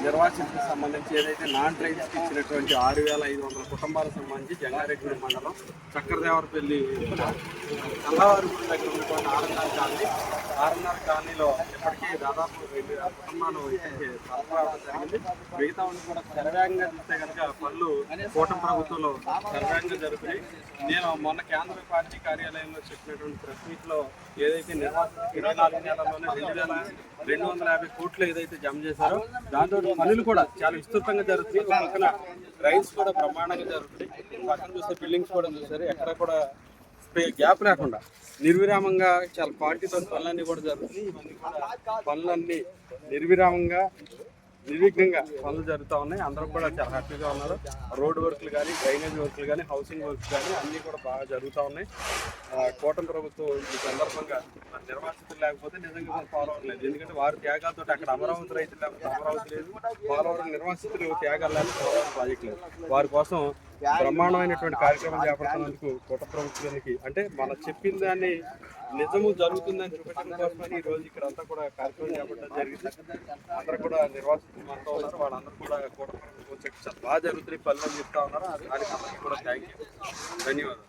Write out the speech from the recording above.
నిర్వాసితులకు సంబంధించి ఏదైతే నాన్ ట్రైన్స్కి ఇచ్చినటువంటి 6,500 కుటుంబాలకు సంబంధించి జంగారెడ్డి మండలం చక్రదేవరపల్లి చల్లవారిపూడి దగ్గర ఉన్నటువంటి ఆర్ఎన్ఆర్ కాలనీలో ఇప్పటికీ దాదాపు 2,000 కుటుంబాలు సరఫరా అవ్వడం జరిగింది. మిగతా కూడా శరవేగంగా చూస్తే కనుక పనులు కూటమి ప్రభుత్వంలో శరవేగంగా జరుగుతున్నాయి. నేను మొన్న కేంద్ర పార్టీ కార్యాలయంలో చెప్పినటువంటి ప్రెస్ మీట్లో ఏదైతే నిర్వాసితులు 24 నెలల్లోనే 2,250 కోట్లు ఏదైతే జమ చేశారో దాంతో పనులు కూడా చాలా విస్తృతంగా జరుగుతుంది. పక్కన రైల్స్ కూడా బ్రహ్మాండంగా జరుగుతుంది. పక్కన చూస్తే బిల్డింగ్స్ కూడా చూసారు, ఎక్కడ కూడా గ్యాప్ లేకుండా నిర్విరామంగా చాలా క్వాలిటీతో పనులన్నీ కూడా జరుగుతున్నాయి. ఇవన్నీ కూడా పనులన్నీ నిర్విరామంగా నిర్విఘ్నంగా పనులు జరుగుతూ ఉన్నాయి. అందరూ కూడా చాలా హ్యాపీగా ఉన్నారు. రోడ్ వర్క్లు కానీ, డ్రైనేజ్ వర్క్లు కానీ, హౌసింగ్ వర్క్స్ కానీ అన్నీ కూడా బాగా జరుగుతూ ఉన్నాయి. కూటమి ప్రభుత్వం ఈ సందర్భంగా నిర్వాసితులు లేకపోతే నిజంగా ఫాలో అవ్వలేదు. ఎందుకంటే వారి త్యాగాలతో అక్కడ అమరావతి రైతులు లేకపోతే అమరావతి లేదు, పోలవరం నిర్వాసితులు త్యాగాలు లేని పోలవరం ప్రాజెక్ట్ లేదు. వారి కోసం బ్రహ్మాండమైనటువంటి కార్యక్రమం చేపడుతున్నందుకు కూటమి ప్రభుత్వానికి అంటే మనం చెప్పిన దాన్ని నిజము జరుగుతుందని చూపించడం కోసమని ఈ రోజు ఇక్కడ అంతా కూడా కార్యక్రమం చేపట్టడం జరిగింది. అందరూ కూడా నిర్వాసితులు మనతో ఉన్నారు. వాళ్ళందరూ కూడా కూటమి ప్రభుత్వం బాగా జరుగుతుంది పనులు చెప్తా ఉన్నారు. దానికి అందరికీ కూడా థ్యాంక్ యూ, ధన్యవాదాలు.